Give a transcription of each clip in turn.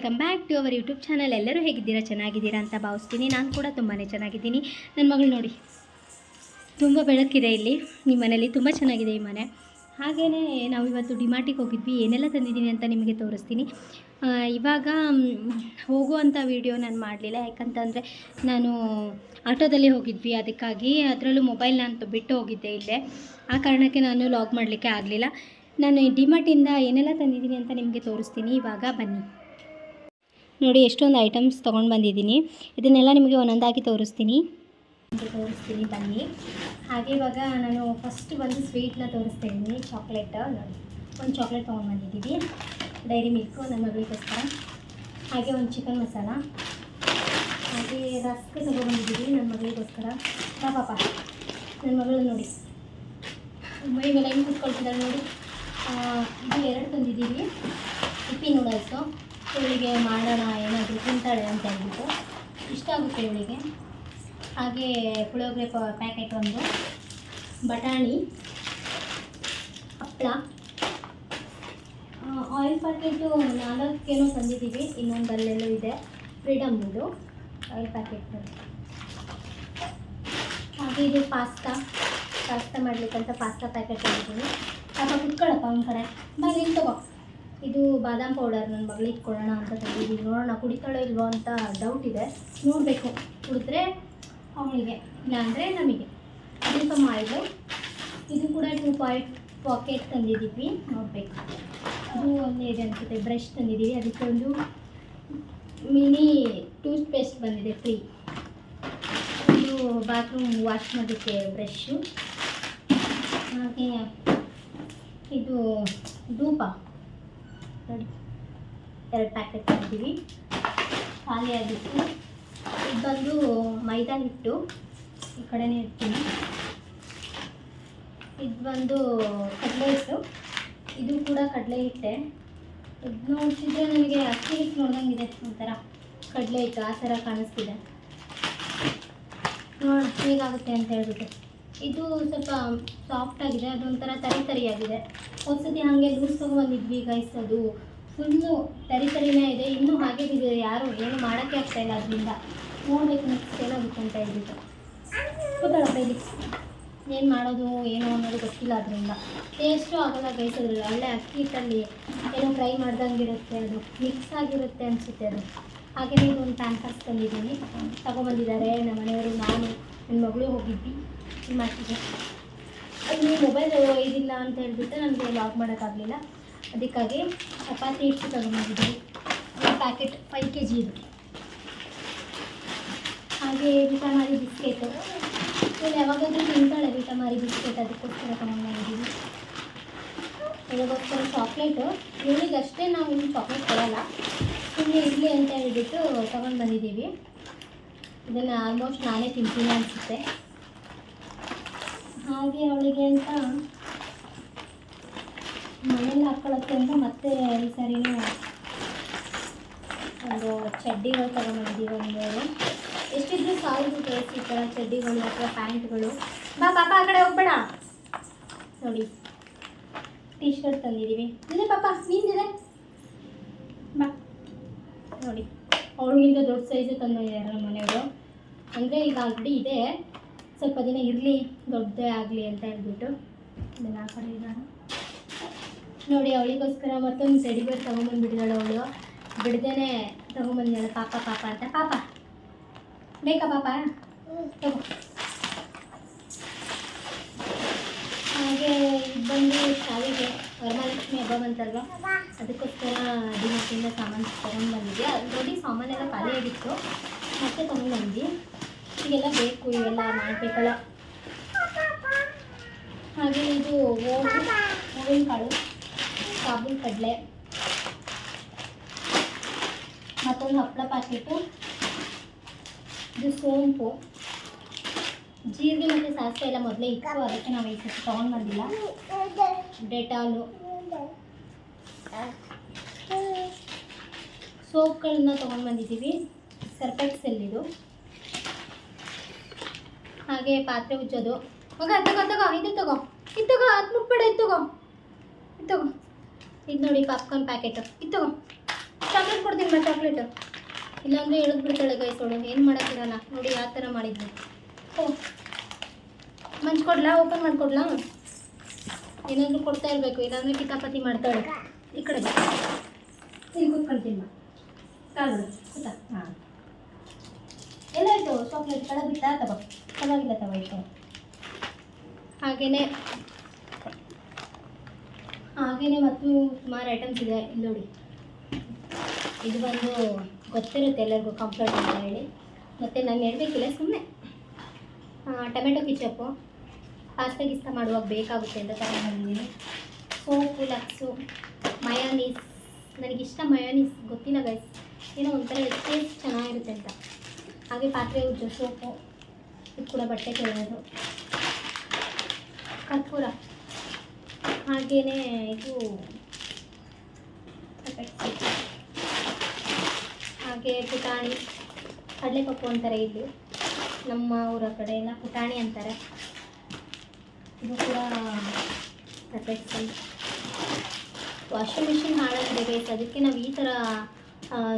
Welcome back to our YouTube channel. ಎಲ್ಲರೂ ಹೇಗಿದ್ದೀರಾ? ಚೆನ್ನಾಗಿದ್ದೀರಾ ಅಂತ ಭಾವಿಸ್ತೀನಿ. ನಾನು ಕೂಡ ತುಂಬಾ ಚೆನ್ನಾಗಿದ್ದೀನಿ. ನನ್ನ ಮಗಳು ನೋಡಿ, ತುಂಬ ಬೆಳಕಿದೆ ಇಲ್ಲಿ. ನಿಮ್ಮ ಮನೇಲಿ ತುಂಬ ಚೆನ್ನಾಗಿದೆ ಈ ಮನೆ. ಹಾಗೆಯೇ ನಾವು ಇವತ್ತು ಡಿಮಾರ್ಟಿಗೆ ಹೋಗಿದ್ವಿ. ಏನೆಲ್ಲ ತಂದಿದ್ದೀನಿ ಅಂತ ನಿಮಗೆ ತೋರಿಸ್ತೀನಿ. ಇವಾಗ ಹೋಗುವಂಥ ವೀಡಿಯೋ ನಾನು ಮಾಡಲಿಲ್ಲ, ಯಾಕಂತಂದರೆ ನಾನು ಆಟೋದಲ್ಲಿ ಹೋಗಿದ್ವಿ. ಅದಕ್ಕಾಗಿ ಅದರಲ್ಲೂ ಮೊಬೈಲ್ ನಾನು ಬಿಟ್ಟು ಹೋಗಿದ್ದೆ ಇಲ್ಲೇ. ಆ ಕಾರಣಕ್ಕೆ ನಾನು ಲಾಗ್ ಮಾಡಲಿಕ್ಕೆ ಆಗಲಿಲ್ಲ. ನಾನು ಡಿಮಾರ್ಟಿಂದ ಏನೆಲ್ಲ ತಂದಿದ್ದೀನಿ ಅಂತ ನಿಮಗೆ ತೋರಿಸ್ತೀನಿ. ಇವಾಗ ಬನ್ನಿ ನೋಡಿ, ಎಷ್ಟೊಂದು ಐಟಮ್ಸ್ ತೊಗೊಂಡು ಬಂದಿದ್ದೀನಿ. ಇದನ್ನೆಲ್ಲ ನಿಮಗೆ ಒಂದೊಂದಾಗಿ ತೋರಿಸ್ತೀನಿ ಬನ್ನಿ. ಹಾಗೆ ಇವಾಗ ನಾನು ಫಸ್ಟ್ ಒಂದು ಸ್ವೀಟ್ನ ತೋರಿಸ್ತಾ ಇದ್ದೀನಿ. ಚಾಕ್ಲೇಟ್ ನೋಡಿ, ಒಂದು ಚಾಕ್ಲೇಟ್ ತೊಗೊಂಡು ಬಂದಿದ್ದೀವಿ, ಡೈರಿ ಮಿಲ್ಕು ನನ್ನ ಮಗಳಿಗೋಸ್ಕರ. ಹಾಗೆ ಒಂದು ಚಿಕನ್ ಮಸಾಲ, ಹಾಗೆ ರಸ್ಕ್ ತೊಗೊಂಡ್ಬಂದಿದ್ದೀವಿ ನನ್ನ ಮಗಳಿಗೋಸ್ಕರ. ಪಾಪ ನನ್ನ ಮಗಳು ನೋಡಿ ಮೈ ಮೇಲೆ ಹೆಂಗೆ ಕೂತ್ಕೊಳ್ತಿದ್ದಾಳೆ ನೋಡಿ. ಇದು 2 ತಂದಿದ್ದೀವಿ. ಹಿಪ್ಪಿ ನೂಡಲ್ಸು, ಇವಳಿಗೆ ಮಾಡೋಣ ಏನಾದರೂ ತಿಂತಾಳೆ ಅಂತ ಹೇಳ್ಬಿಟ್ಟು, ಇಷ್ಟ ಆಗುತ್ತೆ ಇವಳಿಗೆ. ಹಾಗೆ ಪುಳಿಯೋಗರೆ ಪ್ಯಾಕೆಟ್ ಒಂದು, ಬಟಾಣಿ, ಹಪ್ಪಳ, ಆಯಿಲ್ ಪ್ಯಾಕೆಟು 4 ತಂದಿದ್ದೀವಿ. ಇನ್ನೊಂದಲ್ಲೆಲ್ಲೂ ಇದೆ, ಫ್ರೀಡಮ್ ಇದು ಆಯಿಲ್ ಪ್ಯಾಕೆಟ್. ಹಾಗೆ ಇದು ಪಾಸ್ತಾ ಮಾಡಲಿಕ್ಕಂತ ಪಾಸ್ತಾ ಪ್ಯಾಕೆಟ್ ತಂದಿದ್ದೀನಿ. ಪಾಪ ಕುತ್ಕೊಳ್ಳಪ್ಪ ಒಂದು ಕಡೆ, ಬಾ ನೀನು ತಗೋ. ಇದು ಬಾದಾಮ್ ಪೌಡರ್ ನನ್ನ ಮಗಳಿಗೆ ಕೊಡೋಣ ಅಂತ ತಂದಿದ್ದೀವಿ. ನೋಡೋಣ ಕುಡಿತಾಳೋ ಇಲ್ವೋ ಅಂತ ಡೌಟ್ ಇದೆ, ನೋಡಬೇಕು. ಕುಡಿದ್ರೆ ಅವಳಿಗೆ, ಇಲ್ಲಾಂದರೆ ನಮಗೆ. ಅದಕ್ಕೆ ಆಯಿಲು, ಇದು ಕೂಡ 2 ಪಾಕೆಟ್ ತಂದಿದ್ದೀವಿ, ನೋಡಬೇಕು. ಇದು ಒಂದೇ ಇದೆ ಅನಿಸುತ್ತೆ. ಬ್ರಷ್ ತಂದಿದ್ದೀವಿ, ಅದಕ್ಕೆ ಒಂದು ಮಿನಿ ಟೂತ್ ಪೇಸ್ಟ್ ಬಂದಿದೆ ಫ್ರೀ. ಇದು ಬಾತ್ರೂಮ್ ವಾಶ್ ಮಾಡೋಕ್ಕೆ ಬ್ರಷ್ಷು. ಹಾಗೆ ಇದು ಧೂಪ ನೋಡಿ, 2 ಪ್ಯಾಕೆಟ್ ತಂದಿದ್ದೀವಿ, ಖಾಲಿ ಆಗಿತ್ತು. ಇದು ಬಂದು ಮೈದಾ ಹಿಟ್ಟು, ಈ ಕಡೆನೇ ಇರ್ತೀನಿ. ಇದು ಬಂದು ಕಡಲೆ ಹಿಟ್ಟು, ಇದು ಕೂಡ ಕಡಲೆ ಹಿಟ್ಟೆ. ಇದು ನೋಡ್ತಿದ್ರೆ ನನಗೆ ಅಕ್ಕಿ ಹಿಟ್ಟು ನೋಡ್ದಂಗಿದೆ, ಒಂಥರ ಕಡಲೆ ಹಿಟ್ಟು ಆ ಥರ ಕಾಣಿಸ್ತಿದೆ. ನೋಡಿ ಹೇಗಾಗುತ್ತೆ ಅಂತ ಹೇಳ್ಬಿಟ್ಟು. ಇದು ಸ್ವಲ್ಪ ಸಾಫ್ಟಾಗಿದೆ, ಅದೊಂಥರ ತರಿಯಾಗಿದೆ. ಒಂದ್ಸತಿ ಹಾಗೆ ಲೂಸ್ ತೊಗೊಂಡ್ಬಂದಿದ್ವಿ ಗೈಸ್, ಅದು ಫುಲ್ಲು ತರಿನೇ ಇದೆ. ಇನ್ನೂ ಹಾಗೆ ಇದೆ, ಯಾರು ಏನು ಮಾಡೋಕ್ಕೆ ಆಗ್ತಾಯಿಲ್ಲ ಅದರಿಂದ. ನೋಡಬೇಕು ನೆಕ್ಸ್ಟ್ ಏನಾಗುತ್ತೆ ಅಂತ ಹೇಳ್ಬಿಟ್ಟು. ಗೊತ್ತಲ್ಲ ಇಲ್ಲಿ ಏನು ಮಾಡೋದು ಏನೋ ಅನ್ನೋದು ಗೊತ್ತಿಲ್ಲ. ಅದರಿಂದ ಟೇಸ್ಟು ಆಗೋಲ್ಲ ಗೈಸ್. ಅದ್ರಲ್ಲಿ ಒಳ್ಳೆ ಅಕ್ಕಿ ಹಿಟ್ಟಲ್ಲಿ ಏನೋ ಫ್ರೈ ಮಾಡ್ದಂಗಿರುತ್ತೆ, ಅದು ಮಿಕ್ಸ್ ಆಗಿರುತ್ತೆ ಅನಿಸುತ್ತೆ ಅದು. ಹಾಗೆಯೇ ಇದು ಒಂದು ಪ್ಯಾಂಪರ್ಸ್ ತಂದಿದ್ದೀನಿ, ತೊಗೊಂಬಂದಿದ್ದಾರೆ ನಮ್ಮ ಮನೆಯವರು. ನಾನು ನನ್ನ ಮಗಳು ಹೋಗಿದ್ವಿ ಮಾತಿಗೆ. ಅಲ್ಲಿ ಮೊಬೈಲ್ ಇದಿಲ್ಲ ಅಂತ ಹೇಳ್ಬಿಟ್ಟು ನನಗೆ ಲಾಗ್ ಮಾಡೋಕ್ಕಾಗಲಿಲ್ಲ. ಅದಕ್ಕಾಗಿ ಚಪಾತಿ ಹಿಟ್ಟು ತೊಗೊಂಡಿದ್ದೀವಿ, ಒಂದು ಪ್ಯಾಕೆಟ್ 5 kg ಇದು. ಹಾಗೆ ವಿಟಮಾರಿ ಬಿಸ್ಕೆಟು, ಇವಳು ಯಾವಾಗಾದರೂ ತಿಂತಾಳೆ ವಿಟಮಾರಿ ಬಿಸ್ಕೆಟ್, ಅದಕ್ಕೋಸ್ಕರ ತೊಗೊಂಡಿದ್ದೀವಿ. ಇವಾಗೋಸ್ಕರ ಚಾಕ್ಲೇಟು, ಇವಳಿಗಷ್ಟೇ ನಾವು ಇನ್ನು ಚಾಕ್ಲೇಟ್ ಕೊಡೋಲ್ಲ, ಸುಮ್ಮನೆ ಇರಲಿ ಅಂತ ಹೇಳ್ಬಿಟ್ಟು ತೊಗೊಂಡು ಬಂದಿದ್ದೀವಿ. ಇದನ್ನು ಆಲ್ಮೋಸ್ಟ್ ನಾನೇ ತಿಂತೀನಿ ಅನಿಸುತ್ತೆ. ಹಾಗೆ ಅವಳಿಗೆ ಅಂತ ಮನೇಲಿ ಹಾಕ್ಕೊಳ್ಳೋಕ್ಕೆ ಅಂತ ಮತ್ತೆ ಈ ಸರಿನೂ ಒಂದು ಚಡ್ಡಿಗಳು ತೊಗೊಂಡಿದ್ದೀವಿ. ಒಂದು ಎಷ್ಟಿದ್ರು ಸಾಲದು ಕೇಸ್ ಈ ಥರ ಚಡ್ಡಿಗಳು ಅಥವಾ ಪ್ಯಾಂಟ್ಗಳು. ಬಾ ಪಾಪ ಆ ಕಡೆ ಹೋಗ್ಬೇಡ. ನೋಡಿ ಟೀ ಶರ್ಟ್ ತಂದಿದ್ದೀವಿ. ಇದೆ ಪಾಪ ನಿಂದಿದೆ, ಬಾ. ನೋಡಿ ಅವಳಿಗಿಂತ ದೊಡ್ಡ ಸೈಜು ತಂದಿದ್ದಾರೆ ನಮ್ಮ ಮನೆಯವರು. ಅಂದರೆ ಈಗ ಆಲ್ರೆಡಿ ಇದೆ, ಸ್ವಲ್ಪ ದಿನ ಇರಲಿ, ದೊಡ್ಡದೇ ಆಗಲಿ ಅಂತ ಹೇಳ್ಬಿಟ್ಟು ಇದನ್ನು ಆ ಕಡೆ ಇದ್ದಾಳೆ. ನೋಡಿ ಅವಳಿಗೋಸ್ಕರ ಮತ್ತೊಂದು ಟೆಡಿ ಬೇರ್ ತೊಗೊಂಬಂದುಬಿಟ್ಟಿದ್ದಾಳೆ. ಅವಳು ಬಿಡ್ದೇ ತೊಗೊಂಬಂದಿದ್ದಾಳೆ ಪಾಪ ಅಂತ. ಪಾಪ ಬೇಕಾ ಪಾಪ? ತಗೋ. ಹಾಗೆ ಇದು ಬಂದು ಶಾಲೆಗೆ ವರಮಹಾಲಕ್ಷ್ಮಿ ಹಬ್ಬ ಬಂತಲ್ವ, ಅದಕ್ಕೋಸ್ಕರ ಡಿಮಾರ್ಟಿಂದ ಸಾಮಾನು ತೊಗೊಂಡು ಬಂದಿದ್ದೆ. ಆಲ್ರೆಡಿ ಸಾಮಾನೆಲ್ಲ ಖಾಲಿಯಾಗಿತ್ತು, ಮತ್ತೆ ತೊಗೊಂಡು ಬಂದ್ವಿ. ಈಗೆಲ್ಲ ಬೇಕು, ಇವೆಲ್ಲ ಮಾಡಬೇಕಲ್ಲ. ಹಾಗೆ ಇದು ಹೂವಿನ ಕಾಳು, ಸಾಬೂನು ಕಡಲೆ, ಮತ್ತೊಂದು ಹಪ್ಪಳ ಪ್ಯಾಕೆಟು, ಇದು ಸೋಂಪು, ಜೀರಿಗೆ ಮತ್ತು ಸಾಸಿವೆ ಎಲ್ಲ ಮೊದಲೇ ಇತ್ತು, ಅದಕ್ಕೆ ನಾವು ಈ ಸತಿ ತೊಗೊಂಡು ಬಂದಿಲ್ಲ. ಡೆಟಾಲು, ಸೋಪ್ಗಳನ್ನ ತೊಗೊಂಡು ಬಂದಿದ್ದೀವಿ. ಸರ್ಫೆಕ್ಸೆಲ್ ಇದು. ಹಾಗೆ ಪಾತ್ರೆ ಉಜ್ಜೋದು. ಮಗ ತಗೋ ಇದು ತಗೋ ಅದು ಮುಟ್ಬೇಡ, ಇದು ತಗೋ ಇದು ನೋಡಿ ಪಾಪ್ಕಾರ್ನ್ ಪ್ಯಾಕೆಟು, ಇದು ತಗೋ. ಚಾಕ್ಲೇಟ್ ಕೊಡ್ತೀನಿ ಬಾ ಚಾಕ್ಲೇಟು. ಇಲ್ಲಾಂದರೆ ಇಳಿದು ಬಿಡ್ತಾಳೆ ಗೈಸೋಳು, ಏನು ಮಾಡೋಕ್ಕಿರಲ್ಲ ನೋಡಿ ಯಾವ ಥರ ಮಾಡಿದ್ವಿ. ಓ ಮಂಚ್ಕೊಡ್ಲಾ, ಓಪನ್ ಮಾಡಿಕೊಡ್ಲಾ? ಏನಾದರೂ ಕೊಡ್ತಾ ಇರಬೇಕು, ಇಲ್ಲಾಂದರೆ ಕಿತಾಪತಿ ಮಾಡ್ತಾಳೆ. ಈ ಕಡೆ ಬಾ, ಇಲ್ಲಿ ಕೂತ್ಕೊಳ್ತೀನಿ ಬಾ, ಕಾಲು ಕೂತಾ. ಹಾಂ ಎಲ್ಲಾಯಿತು ಚಾಕ್ಲೇಟ್ ಕೆಳಗೆ ಬಿತ್ತಾ? ತಗೋ, ಪರವಾಗಿಲ್ಲ ತಗೋ ಇತ್ತು. ಹಾಗೆಯೇ ಮತ್ತು ಸುಮಾರು ಐಟಮ್ಸ್ ಇದೆ ಇಲ್ಲಿ ನೋಡಿ. ಇದು ಬಂದು ಗೊತ್ತಿರುತ್ತೆ ಎಲ್ಲರಿಗೂ, ಕಂಫರ್ಟ್ ಅಂತ ಹೇಳಿ. ಮತ್ತು ನಾನು ಹೇಳಬೇಕಿಲ್ಲ, ಸುಮ್ಮನೆ ಟೊಮೆಟೊ ಕಿಚಪ್ಪು ಪಾಸ್ತಾ ಗಿಸ್ತಾ ಮಾಡುವಾಗ ಬೇಕಾಗುತ್ತೆ ಅಂತ ತಗೊಂಡ್ಬಂದಿದ್ದೀನಿ. Soap, Lux, mayonnaise. ನನಗಿಷ್ಟ ಮಯೋನೀಸ್, ಗೊತ್ತಿಲ್ಲ ಗೈಸ್, ಏನೋ ಒಂಥರ ಟೇಸ್ಟ್ ಚೆನ್ನಾಗಿರುತ್ತೆ ಅಂತ. ಹಾಗೆ ಪಾತ್ರೆ ಉಜ್ಜೋ ಸೋಪು, ಇದು ಕೂಡ ಬಟ್ಟೆ ತೊಳೆಯೋದು, ಕರ್ಪೂರ, ಹಾಗೆಯೇ ಇದು ಹಾಗೆ ಪುಟಾಣಿ, ಕಡಲೆಪಪ್ಪು ಅಂತಾರೆ ಇಲ್ಲಿ, ನಮ್ಮ ಊರ ಕಡೆ ಎಲ್ಲ ಪುಟಾಣಿ ಅಂತಾರೆ. ಇದು ಕೂಡ ಪ್ರೊಟೆಕ್ಟ್ಸ್. ವಾಷಿಂಗ್ ಮಿಷಿನ್ ಹಾಳಾಗಿದೆ ಗೈಸ್, ಅದಕ್ಕೆ ನಾವು ಈ ಥರ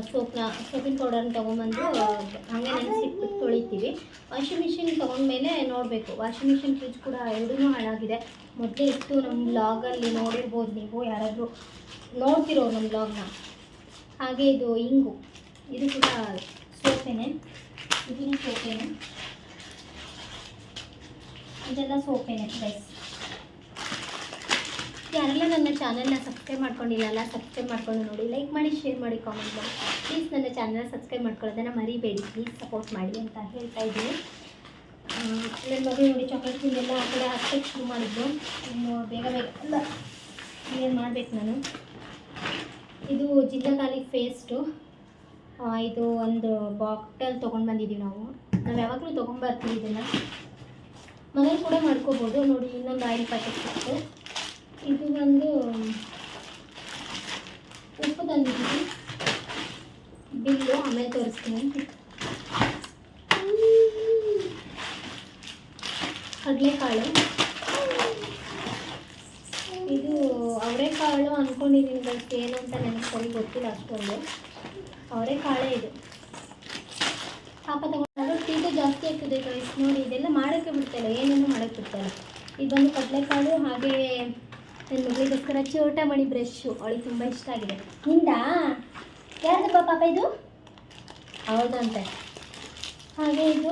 ಸೋಪಿನ ಪೌಡರ್ನ ತೊಗೊಂಬಂದು ಹಾಗೆ ನೆನೆಸಿಟ್ಬಿಟ್ಟು ತೊಳಿತೀವಿ. ವಾಷಿಂಗ್ ಮಿಷಿನ್ ತೊಗೊಂಡ್ಮೇಲೆ ನೋಡಬೇಕು. ವಾಷಿಂಗ್ ಮಿಷಿನ್, ಫ್ರಿಜ್ ಕೂಡ ಎರಡೂ ಹಾಳಾಗಿದೆ. ಮೊದಲೇ ಇತ್ತು, ನಮ್ಮ ಬ್ಲಾಗಲ್ಲಿ ನೋಡಿರ್ಬೋದು ನೀವು, ಯಾರಾದರೂ ನೋಡ್ತಿರೋ ನಮ್ಮ ಬ್ಲಾಗ್ನ. ಹಾಗೆ ಇದು ಇಂಗು, ಇದು ಕೂಡ ಸೋಪೇನೆ, ಇದೂ ಸೋಪೇನೆ, ಇದೆಲ್ಲ ಸೋಪೇನೆ ಗೈಸ್. ಯಾರೆಲ್ಲ ನನ್ನ ಚಾನಲ್ನ ಸಬ್ಸ್ಕ್ರೈಬ್ ಮಾಡ್ಕೊಂಡಿಲ್ಲಲ್ಲ, ಸಬ್ಸ್ಕ್ರೈಬ್ ಮಾಡ್ಕೊಂಡು ನೋಡಿ, ಲೈಕ್ ಮಾಡಿ, ಶೇರ್ ಮಾಡಿ, ಕಾಮೆಂಟ್ ಮಾಡಿ. ಪ್ಲೀಸ್ ನನ್ನ ಚಾನಲ್ನ ಸಬ್ಸ್ಕ್ರೈಬ್ ಮಾಡ್ಕೊಳ್ಳೋದನ್ನು ಮರಿಬೇಡಿ, ಪ್ಲೀಸ್ ಸಪೋರ್ಟ್ ಮಾಡಿ ಅಂತ ಹೇಳ್ತಾ ಇದ್ದೀನಿ. ನನ್ನ ಮಗಳು ನೋಡಿ ಚಾಕ್ಲೇಟ್ ತಿಂದೆಲ್ಲ ಆ ಕಡೆ ಹಾಕ್ಬೇಕು ಶುರು ಮಾಡಿದ್ದು. ಇನ್ನು ಬೇಗ ಎಲ್ಲ ಕ್ಲಿಯರ್ ಮಾಡಬೇಕು ನಾನು. ಇದು ಜಿಂಜಕಾಲಿ ಪೇಸ್ಟು, ಇದು ಒಂದು ಬಾಟಲ್ ತೊಗೊಂಡು ಬಂದಿದ್ದೀವಿ ನಾವು ಯಾವಾಗಲೂ ತೊಗೊಂಬರ್ತೀವಿ ಇದನ್ನು. ಮನೇಲಿ ಕೂಡ ಮಾಡ್ಕೋಬೋದು ನೋಡಿ. ಇನ್ನೊಂದು ಆಯಿಲ್ ಪ್ಯಾಕೆಟ್ ಇತ್ತು. ಇದು ಒಂದು ಉಪ್ಪು ತಂದಿದ್ದೀವಿ, ಬಿಲ್ಲು ಆಮೇಲೆ ತೋರಿಸ್ತೀನಿ. ಕಡಲೆಕಾಳು, ಇದು ಅವರೆಕಾಳು ಅಂದ್ಕೊಂಡಿದ್ದೀನಿ ಬಟ್ ಏನು ಅಂತ ನನಗೆ ಸರಿ ಗೊತ್ತಿಲ್ಲ ಅಷ್ಟೊಂದು. ಅವರೆಕಾಳೇ ಇದು. ಪಾಪ ತಗೊಂಡು ಟೀಟು ಜಾಸ್ತಿ ಆಗ್ತದೆ ಗೈಸ್ ನೋಡಿ. ಇದೆಲ್ಲ ಮಾಡೋಕ್ಕೆ ಬಿಡ್ತಾಯಿಲ್ಲ, ಏನೇನು ಮಾಡೋಕ್ಕೆ ಬಿಡ್ತಾಯಿಲ್ಲ. ಇದು ಬಂದು ಕಡಲೆಕಾಳು. ಹಾಗೆ ನನ್ನ ಮಗಳಿಗೋಸ್ಕರ ಚೋಟಮಣಿ ಬ್ರಷ್ಷು, ಅವಳಿಗೆ ತುಂಬ ಇಷ್ಟ ಆಗಿದೆ. ನಿಂದ ಯಾರ್ದಪ್ಪ ಪಾಪ ಇದು? ಹೌದಂತೆ. ಹಾಗೆ ಇದು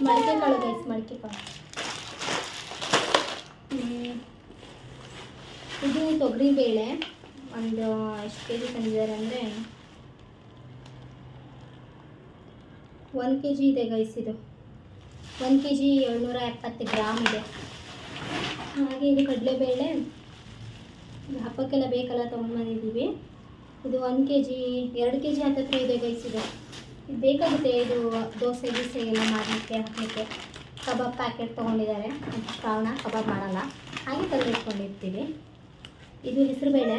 ಮೊಳಕೆ ಕಾಳು ಗೈಸ್, ಮೊಳಕೆ ಕಾಳು. ಇದು ತೊಗರಿಬೇಳೆ, ಒಂದು ಎಷ್ಟು ಕೆ ಜಿ ತಂದಿದ್ದಾರೆ ಅಂದರೆ 1 kg ಇದೆ ಗೈಸ್. ಇದು 1 kg 770 ಗ್ರಾಮ್ ಇದೆ. ಹಾಗೆ ಇದು ಕಡಲೆಬೇಳೆ, ಹಬ್ಬಕ್ಕೆಲ್ಲ ಬೇಕಲ್ಲ ತೊಗೊಂಡ್ಬಂದಿದ್ದೀವಿ. ಇದು 1 kg 2 kg ಹತ್ತತ್ರ ಇದೆ ಗೈಸ್. ಇದು ಬೇಕಾಗುತ್ತೆ, ಇದು ದೋಸೆ ಗೀಸೆಗೆಲ್ಲ ಮಾಡಲಿಕ್ಕೆ ಹಾಕಲಿಕ್ಕೆ. ಕಬಾಬ್ ಪ್ಯಾಕೆಟ್ ತೊಗೊಂಡಿದ್ದಾರೆ, ಶ್ರಾವಣ ಕಬಾಬ್ ಮಾಡಲ್ಲ, ಹಾಗೆ ತಂದಿಟ್ಕೊಂಡಿರ್ತೀವಿ. ಇದು ಹೆಸರುಬೇಳೆ,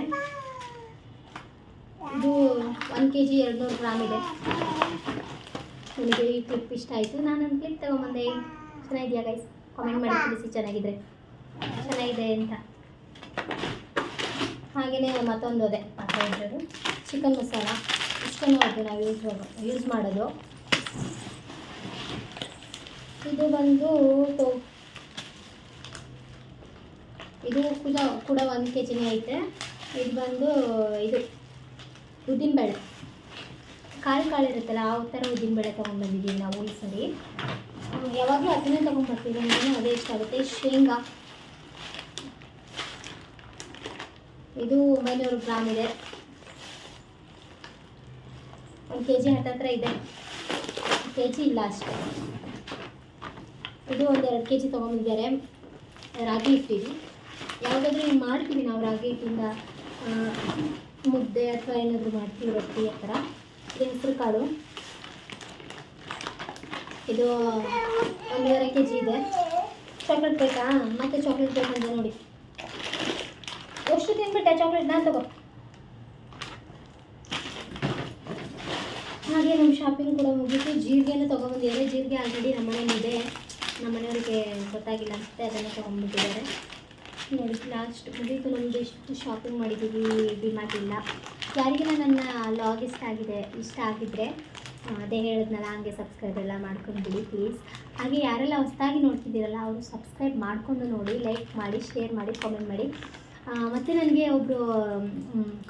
ಇದು 1 kg 200 ಗ್ರಾಮ್ ಇದೆ. ನನಗೆ ಈ ಕ್ಲಿಪ್ ಇಷ್ಟ ಆಯಿತು, ನಾನೊಂದು ಕ್ಲಿಪ್ ತೊಗೊಂಬಂದೆ. ಚೆನ್ನಾಗಿದೆಯಾ ಗೈಸ್? ಕಾಮೆಂಟ್ ಮಾಡಿ ತಿಳಿಸಿ ಚೆನ್ನಾಗಿದೆ ಅಂತ. ಹಾಗೆಯೇ ಮತ್ತೊಂದು ಅದೇ ಪಾತ್ರೆ ಇರೋದು ಚಿಕನ್ ಮಸಾಲ. ಇಷ್ಟನ್ನು ಅದು ನಾವು ಯೂಸ್ ಮಾಡೋದು. ಇದು ಬಂದು ಇದು ಕೂಡ 1 kg ಐತೆ. ಇದು ಬಂದು ಇದು ಉದ್ದಿನಬೇಳೆ, ಕಾಳು ಇರುತ್ತಲ್ಲ ಆ ಥರ ಉದ್ದಿನಬೇಳೆ ತೊಗೊಂಡ್ಬಂದಿದ್ದೀವಿ ನಾವು ಈ ಸರಿ. ಯಾವಾಗಲೂ ಅದನ್ನೇ ತೊಗೊಂಡ್ಬರ್ತೀವಿ, ನನಗೆ ಅದೇ ಇಷ್ಟ ಆಗುತ್ತೆ. ಶೇಂಗಾ, ಇದು 900 ಗ್ರಾಮ್ ಇದೆ. 1 kg ಹತ್ತತ್ರ ಇದೆ, kg ಇಲ್ಲ ಅಷ್ಟೇ. ಇದು ಒಂದು 2 kg ತೊಗೊಂಡಿದ್ದಾರೆ. ರಾಗಿ ಹಿಟ್ಟಿದೆ, ಯಾವುದಾದ್ರೂ ಹಿಂಗೆ ಮಾಡ್ತೀವಿ ನಾವು ರಾಗಿ ಹಿಟ್ಟಿಂದ ಮುದ್ದೆ ಅಥವಾ ಏನಾದರೂ ಮಾಡ್ತೀವಿ, ರೊಟ್ಟಿ ಆ ಥರ. ಇದು ಹೆಸರು ಕಾಳು, ಇದು 1.5 kg ಇದೆ. ಚಾಕ್ಲೇಟ್ ಬೇಕಾ? ಮತ್ತೆ ಚಾಕ್ಲೇಟ್ ಬೇಕಂತ ನೋಡಿ. ಎಷ್ಟು ತಿನ್ಬಿಟ್ಟೆ ಚಾಕ್ಲೇಟ್? ನಾನು ತಗೋ. ಹಾಗೆ ನಮ್ಮ ಶಾಪಿಂಗ್ ಕೂಡ ಮುಗಿತು. ಜೀರಿಗೆನೂ ತೊಗೊಂಬಂದಿದ್ದಾರೆ. ಜೀರಿಗೆ ಆಲ್ರೆಡಿ ನಮ್ಮನೇಲಿದೆ, ನಮ್ಮ ಮನೆಯವರಿಗೆ ಗೊತ್ತಾಗಿಲ್ಲ ಅನಿಸುತ್ತೆ, ಅದನ್ನು ತೊಗೊಂಡ್ಬಿಟ್ಟಿದ್ದಾರೆ ನೋಡಿ. ಲಾಸ್ಟ್ ಮುಗೀತು ನಮ್ಮದು. ಎಷ್ಟು ಶಾಪಿಂಗ್ ಮಾಡಿದ್ದೀವಿ ಡಿಮಾರ್ಟ್ ಇಲ್ಲ. ಯಾರಿಗೆಲ್ಲ ನನ್ನ ಲಾಗ್ ಇಷ್ಟ ಆಗಿದ್ದರೆ ಅದೇ ಹೇಳಿದ್ನಲ್ಲ, ಹಂಗೆ ಸಬ್ಸ್ಕ್ರೈಬ್ ಎಲ್ಲ ಮಾಡ್ಕೊಂಡ್ಬಿಡಿ ಪ್ಲೀಸ್. ಹಾಗೆ ಯಾರೆಲ್ಲ ಹೊಸದಾಗಿ ನೋಡ್ತಿದ್ದೀರಲ್ಲ ಅವರು ಸಬ್ಸ್ಕ್ರೈಬ್ ಮಾಡಿಕೊಂಡು ನೋಡಿ, ಲೈಕ್ ಮಾಡಿ, ಶೇರ್ ಮಾಡಿ, ಕಾಮೆಂಟ್ ಮಾಡಿ. ಮತ್ತು ನನಗೆ ಒಬ್ಬರು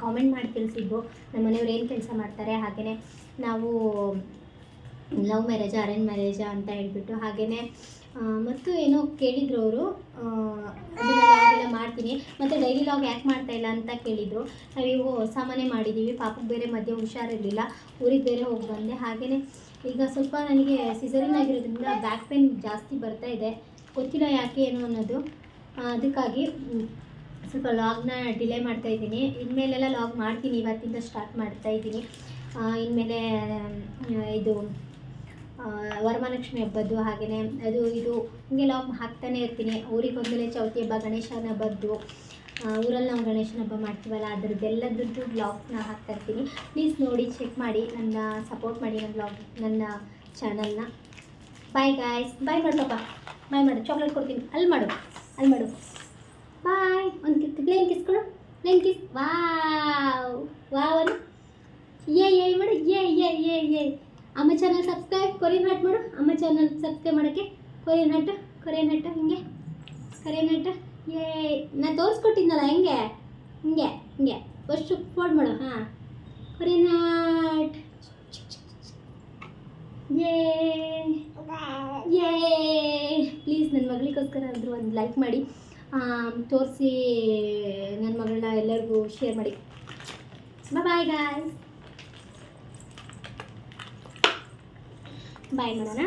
ಕಾಮೆಂಟ್ ಮಾಡಿ ತಿಳಿಸಿದ್ದು ನಮ್ಮ ಮನೆಯವ್ರು ಏನು ಕೆಲಸ ಮಾಡ್ತಾರೆ, ಹಾಗೆಯೇ ನಾವು ಲವ್ ಮ್ಯಾರೇಜಾ ಅರೇಂಜ್ ಮ್ಯಾರೇಜಾ ಅಂತ ಹೇಳ್ಬಿಟ್ಟು, ಹಾಗೆಯೇ ಮತ್ತು ಏನೋ ಕೇಳಿದರು ಅವರು. ಅದನ್ನು ಲಾಗೆಲ್ಲ ಮಾಡ್ತೀನಿ. ಮತ್ತು ಡೈಲಿ ಲಾಗ್ ಯಾಕೆ ಮಾಡ್ತಾಯಿಲ್ಲ ಅಂತ ಕೇಳಿದರು. ನಾವಿವು ಹೊಸ ಮನೆ ಮಾಡಿದ್ದೀವಿ, ಪಾಪಕ್ಕೆ ಬೇರೆ ಮಧ್ಯೆ ಹುಷಾರಿರಲಿಲ್ಲ, ಊರಿಗೆ ಬೇರೆ ಹೋಗಿ ಬಂದೆ. ಹಾಗೆಯೇ ಈಗ ಸ್ವಲ್ಪ ನನಗೆ ಸಿಸರಿನ್ ಆಗಿರೋದ್ರಿಂದ ಬ್ಯಾಕ್ ಪೇನ್ ಜಾಸ್ತಿ ಬರ್ತಾ ಇದೆ, ಗೊತ್ತಿಲ್ಲ ಯಾಕೆ ಏನು ಅನ್ನೋದು. ಅದಕ್ಕಾಗಿ ಸ್ವಲ್ಪ ಲಾಗ್ನ ಡಿಲೇ ಮಾಡ್ತಾಯಿದ್ದೀನಿ. ಇನ್ಮೇಲೆಲ್ಲ ಲಾಗ್ ಮಾಡ್ತೀನಿ, ಇವತ್ತಿಂದ ಸ್ಟಾರ್ಟ್ ಮಾಡ್ತಾಯಿದ್ದೀನಿ. ಇನ್ಮೇಲೆ ಇದು ವರಮಹಾಲಕ್ಷ್ಮಿ ಹಬ್ಬದ್ದು, ಹಾಗೆಯೇ ಅದು ಇದು ಹಿಂಗೆ ಲಾಗ್ ಹಾಕ್ತಾನೆ ಇರ್ತೀನಿ. ಊರಿಗೆ ಹೋದ್ಮೇಲೆ ಚೌತಿ ಹಬ್ಬ, ಗಣೇಶನ ಹಬ್ಬದ್ದು, ಊರಲ್ಲಿ ನಾವು ಗಣೇಶನ ಹಬ್ಬ ಮಾಡ್ತೀವಲ್ಲ ಅದರದ್ದೆಲ್ಲದ್ರದ್ದು ಬ್ಲಾಗ್ನ ಹಾಕ್ತಾಯಿರ್ತೀನಿ. ಪ್ಲೀಸ್ ನೋಡಿ, ಚೆಕ್ ಮಾಡಿ, ನನ್ನ ಸಪೋರ್ಟ್ ಮಾಡಿ, ನನ್ನ ಚಾನಲ್ನ. ಬಾಯ್ ಗಾಯ್ಸ್, ಬಾಯ್ ಮಾಡು ಪಾಪ, ಬಾಯ್ ಮಾಡು, ಚಾಕ್ಲೇಟ್ ಕೊಡ್ತೀನಿ, ಅಲ್ಲಿ ಮಾಡು ಬಾಯ್. ಒಂದು ಪ್ಲೇನ್ ಕಿಸ್ ಕೊಡು, ಪ್ಲೇನ್ ಕಿಸ್. ವಾವ್ ಏ ಮಾಡು, ಏ ಅಮ್ಮ ಚಾನಲ್ ಸಬ್ಸ್ಕ್ರೈಬ್, ಕೊರಿಯನ್ ಹಾಟ್ ಮಾಡು. ಅಮ್ಮ ಚಾನಲ್ ಸಬ್ಸ್ಕ್ರೈಬ್ ಮಾಡೋಕ್ಕೆ ಕೊರಿಯನ್ ಹಾಟ್ ಹಿಂಗೆ ಕೊರಿಯನ್ ಹಾಟ್. ನಾನು ತೋರಿಸ್ಕೊಟ್ಟಿದ್ನಲ್ಲ ಹಿಂಗೆ ಫಸ್ಟು ಫೋಲ್ಡ್ ಮಾಡು. ಹಾಂ, ಕೊರಿಯನ್ ಹಾಟ್. ಪ್ಲೀಸ್ ನನ್ನ ಮಗಳಿಗೋಸ್ಕರ ಆದರೂ ಒಂದು ಲೈಕ್ ಮಾಡಿ, ತೋರಿಸಿ ನನ್ನ ಮಗಳನ್ನ ಎಲ್ಲರಿಗೂ ಶೇರ್ ಮಾಡಿ. ಬಾಯ್ ಗಾಯ್ಸ್, ಬಾಯ್ ಮಾಡೋಣ.